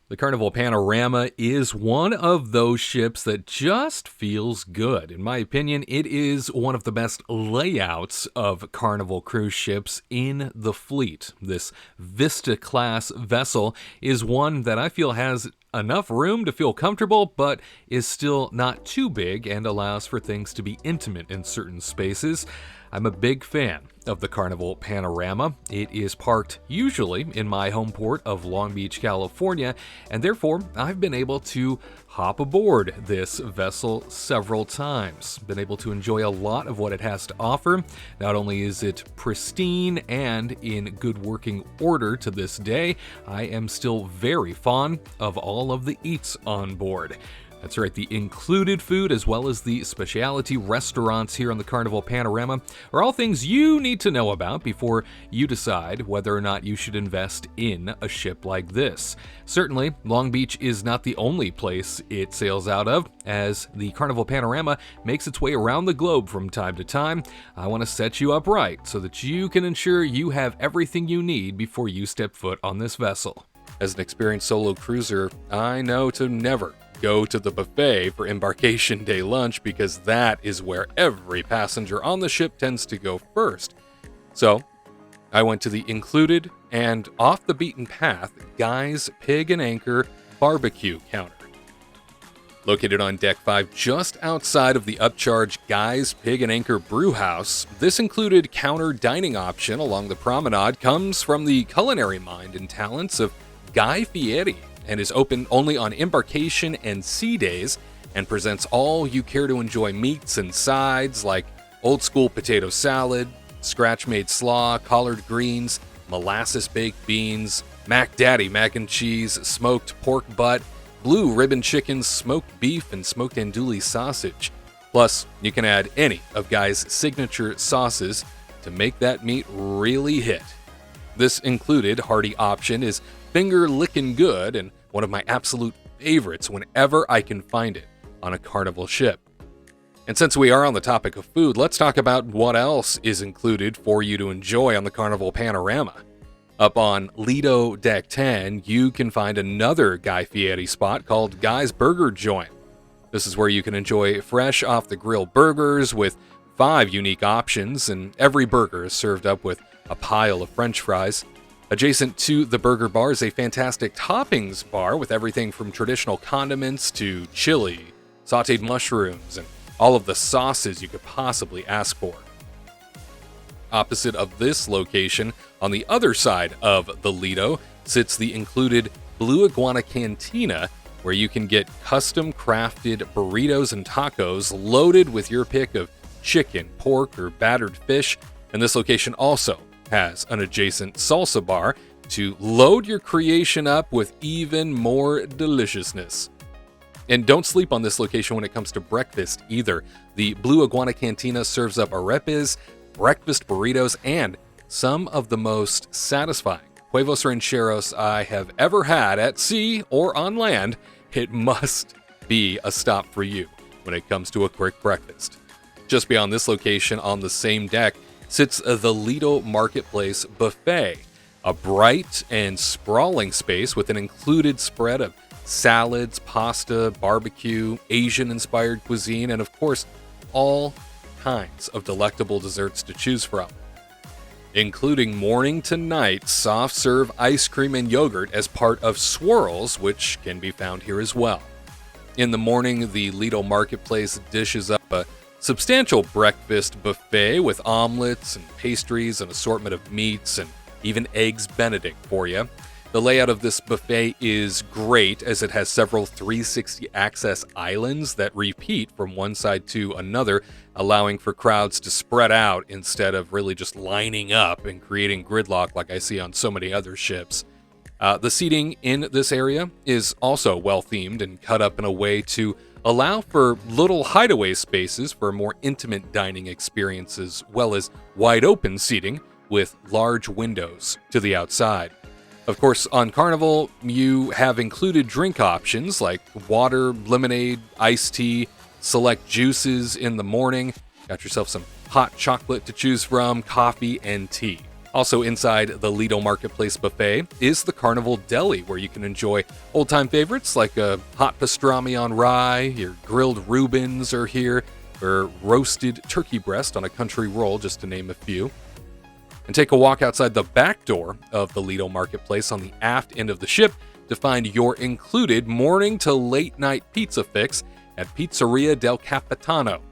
The Carnival Panorama is one of those ships that just feels good. In my opinion, it is one of the best layouts of Carnival cruise ships in the fleet. This Vista-class vessel is one that I feel has enough room to feel comfortable, but is still not too big and allows for things to be intimate in certain spaces. I'm a big fan of the Carnival Panorama. It is parked usually in my home port of Long Beach, California, and therefore I've been able to hop aboard this vessel several times. Been able to enjoy a lot of what it has to offer. Not only is it pristine and in good working order to this day, I am still very fond of all of the eats on board. That's right, the included food as well as the specialty restaurants here on the Carnival Panorama are all things you need to know about before you decide whether or not you should invest in a ship like this. Certainly, Long Beach is not the only place it sails out of. As the Carnival Panorama makes its way around the globe from time to time, I want to set you up right so that you can ensure you have everything you need before you step foot on this vessel. As an experienced solo cruiser, I know to never go to the buffet for embarkation day lunch because that is where every passenger on the ship tends to go first. So, I went to the included and off the beaten path Guy's Pig and Anchor barbecue counter. Located on Deck 5 just outside of the upcharge Guy's Pig and Anchor brew house, this included counter dining option along the promenade comes from the culinary mind and talents of Guy Fieri, and is open only on embarkation and sea days, and presents all you care to enjoy meats and sides like old school potato salad, scratch-made slaw, collard greens, molasses baked beans, Mac Daddy mac and cheese, smoked pork butt, blue ribbon chicken, smoked beef, and smoked andouille sausage. Plus, you can add any of Guy's signature sauces to make that meat really hit. This included hearty option is finger lickin' good and one of my absolute favorites whenever I can find it on a Carnival ship. And since we are on the topic of food, let's talk about what else is included for you to enjoy on the Carnival Panorama. Up on Lido Deck 10, you can find another Guy Fieri spot called Guy's Burger Joint. This is where you can enjoy fresh off the grill burgers with 5 unique options, and every burger is served up with a pile of French fries. Adjacent to the burger bar is a fantastic toppings bar with everything from traditional condiments to chili, sauteed mushrooms, and all of the sauces you could possibly ask for. Opposite of this location, on the other side of the Lido, sits the included Blue Iguana Cantina, where you can get custom crafted burritos and tacos loaded with your pick of chicken, pork, or battered fish, and this location also has an adjacent salsa bar to load your creation up with even more deliciousness. And don't sleep on this location when it comes to breakfast either. The Blue Iguana Cantina serves up arepes, breakfast burritos, and some of the most satisfying huevos rancheros I have ever had at sea or on land. It must be a stop for you when it comes to a quick breakfast. Just beyond this location on the same deck sits the Lido Marketplace Buffet, a bright and sprawling space with an included spread of salads, pasta, barbecue, Asian-inspired cuisine, and of course, all kinds of delectable desserts to choose from, including morning to night soft-serve ice cream and yogurt as part of swirls, which can be found here as well. In the morning, the Lido Marketplace dishes up a substantial breakfast buffet with omelets and pastries, an assortment of meats, and even eggs Benedict for you. The layout of this buffet is great as it has several 360 access islands that repeat from one side to another, allowing for crowds to spread out instead of really just lining up and creating gridlock like I see on so many other ships. The seating in this area is also well themed and cut up in a way to allow for little hideaway spaces for more intimate dining experiences, as well as wide open seating with large windows to the outside. Of course, on Carnival, you have included drink options like water, lemonade, iced tea, select juices in the morning. Got yourself some hot chocolate to choose from, coffee, and tea Also inside the Lido Marketplace Buffet is the Carnival Deli, where you can enjoy old-time favorites like a hot pastrami on rye, your grilled Reubens are here, or roasted turkey breast on a country roll, just to name a few. And take a walk outside the back door of the Lido Marketplace on the aft end of the ship to find your included morning to late night pizza fix at Cucina Del Capitano.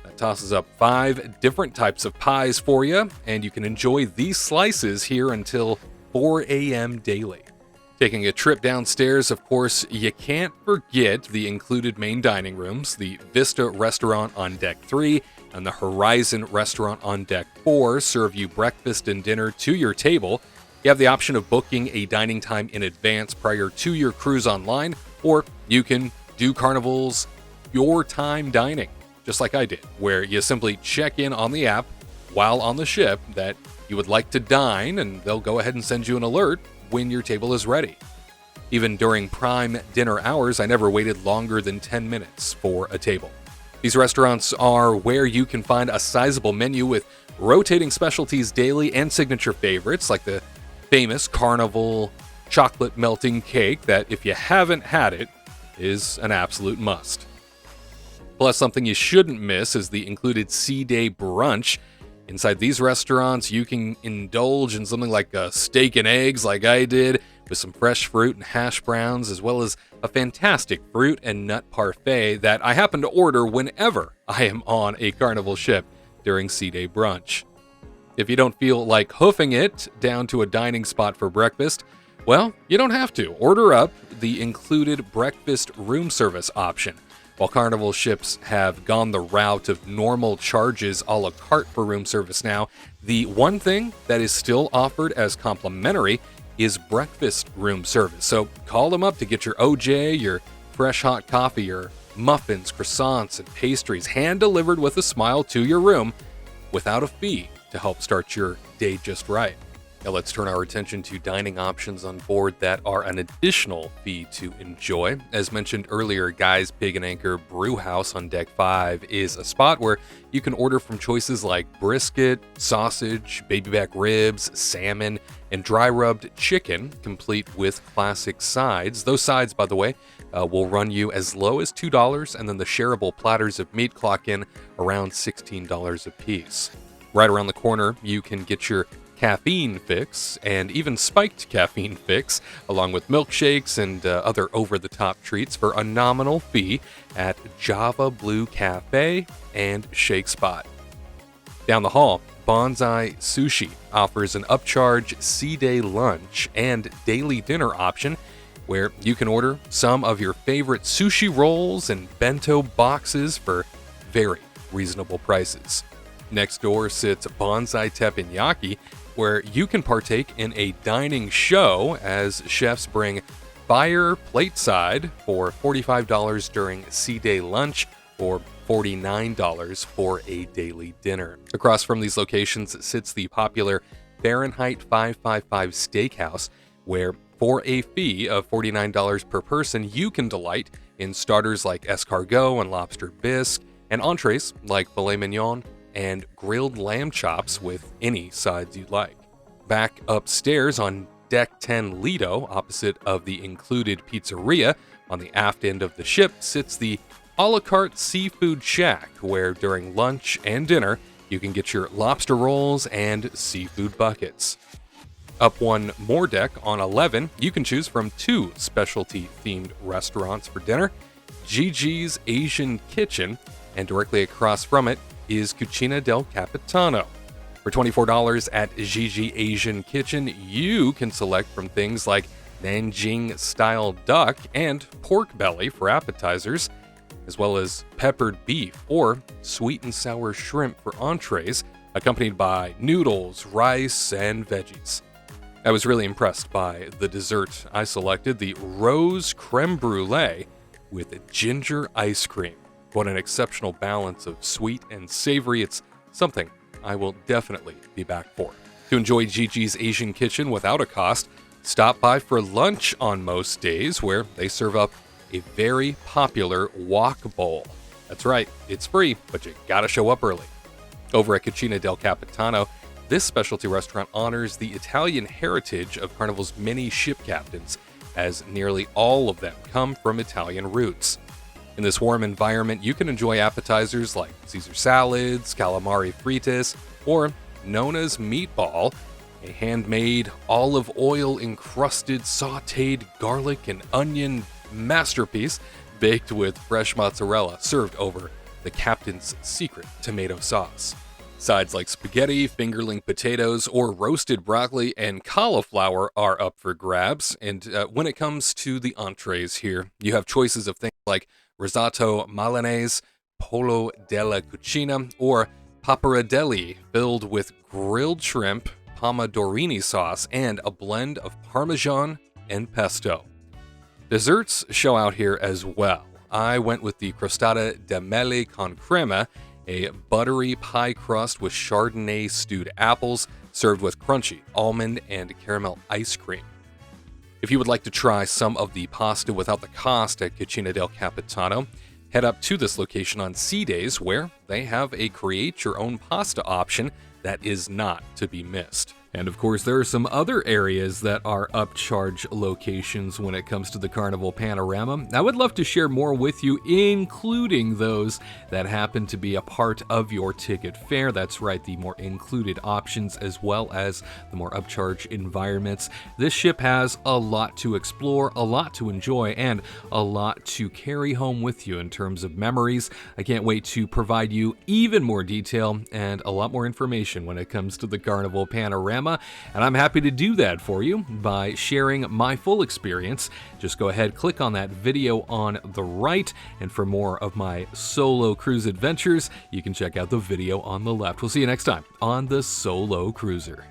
That tosses up 5 different types of pies for you, and you can enjoy these slices here until 4 a.m. daily. Taking a trip downstairs, of course, you can't forget the included main dining rooms, the Vista restaurant on deck 3 and the Horizon restaurant on deck 4 serve you breakfast and dinner to your table. You have the option of booking a dining time in advance prior to your cruise online, or you can do Carnival's Your Time Dining, just like I did, where you simply check in on the app while on the ship that you would like to dine, and they'll go ahead and send you an alert when your table is ready. Even during prime dinner hours, I never waited longer than 10 minutes for a table. These restaurants are where you can find a sizable menu with rotating specialties daily and signature favorites like the famous Carnival chocolate melting cake that, if you haven't had it, is an absolute must. Plus, something you shouldn't miss is the included Sea Day brunch. Inside these restaurants, you can indulge in something like a steak and eggs like I did, with some fresh fruit and hash browns, as well as a fantastic fruit and nut parfait that I happen to order whenever I am on a Carnival ship during Sea Day brunch. If you don't feel like hoofing it down to a dining spot for breakfast, well, you don't have to. Order up the included breakfast room service option. While Carnival ships have gone the route of normal charges a la carte for room service now, the one thing that is still offered as complimentary is breakfast room service. So call them up to get your OJ, your fresh hot coffee, your muffins, croissants, and pastries hand-delivered with a smile to your room without a fee to help start your day just right. Now let's turn our attention to dining options on board that are an additional fee to enjoy. As mentioned earlier, Guy's Pig and Anchor Brew House on Deck 5 is a spot where you can order from choices like brisket, sausage, baby back ribs, salmon, and dry-rubbed chicken, complete with classic sides. Those sides, by the way, will run you as low as $2, and then the shareable platters of meat clock in around $16 a piece. Right around the corner, you can get your caffeine fix, and even spiked caffeine fix, along with milkshakes and other over-the-top treats for a nominal fee at Java Blue Cafe and Shake Spot. Down the hall, Bonzai Sushi offers an upcharge Sea Day lunch and daily dinner option where you can order some of your favorite sushi rolls and bento boxes for very reasonable prices. Next door sits Bonzai Teppanyaki, where you can partake in a dining show as chefs bring fire plateside for $45 during Sea Day lunch or $49 for a daily dinner. Across from these locations sits the popular Fahrenheit 555 Steakhouse, where for a fee of $49 per person, you can delight in starters like escargot and lobster bisque, and entrees like filet mignon and grilled lamb chops with any sides you'd like. Back upstairs on Deck 10 Lido, opposite of the included pizzeria, on the aft end of the ship sits the a la carte seafood shack, where during lunch and dinner you can get your lobster rolls and seafood buckets. Up one more deck on 11, you can choose from 2 specialty-themed restaurants for dinner, JiJi's Asian Kitchen, and directly across from it is Cucina Del Capitano. For $24 at JiJi Asian Kitchen, you can select from things like Nanjing-style duck and pork belly for appetizers, as well as peppered beef or sweet and sour shrimp for entrees, accompanied by noodles, rice, and veggies. I was really impressed by the dessert I selected, the rose creme brulee with ginger ice cream. What an exceptional balance of sweet and savory. It's something I will definitely be back for. To enjoy JiJi's Asian Kitchen without a cost, stop by for lunch on most days, where they serve up a very popular wok bowl. That's right, it's free, but you gotta show up early. Over at Cucina Del Capitano, This specialty restaurant honors the Italian heritage of Carnival's many ship captains, as nearly all of them come from Italian roots. In this warm environment, you can enjoy appetizers like Caesar salads, calamari fritas, or Nona's meatball, a handmade olive oil encrusted sautéed garlic and onion masterpiece baked with fresh mozzarella served over the captain's secret tomato sauce. Sides like spaghetti, fingerling potatoes, or roasted broccoli and cauliflower are up for grabs. And when it comes to the entrees here, you have choices of things like risotto Milanese, pollo della cucina, or pappardelle filled with grilled shrimp, pomodorini sauce, and a blend of parmesan and pesto. Desserts show out here as well. I went with the crostata de mele con crema, a buttery pie crust with Chardonnay stewed apples, served with crunchy almond and caramel ice cream. If you would like to try some of the pasta without the cost at Cucina del Capitano, head up to this location on sea days where they have a create your own pasta option that is not to be missed. And of course, there are some other areas that are upcharge locations when it comes to the Carnival Panorama. I would love to share more with you, including those that happen to be a part of your ticket fare. That's right, the more included options as well as the more upcharge environments. This ship has a lot to explore, a lot to enjoy, and a lot to carry home with you in terms of memories. I can't wait to provide you even more detail and a lot more information when it comes to the Carnival Panorama. And I'm happy to do that for you by sharing my full experience. Just go ahead, click on that video on the right, and for more of my solo cruise adventures, you can check out the video on the left. We'll see you next time on the Solo Cruiser.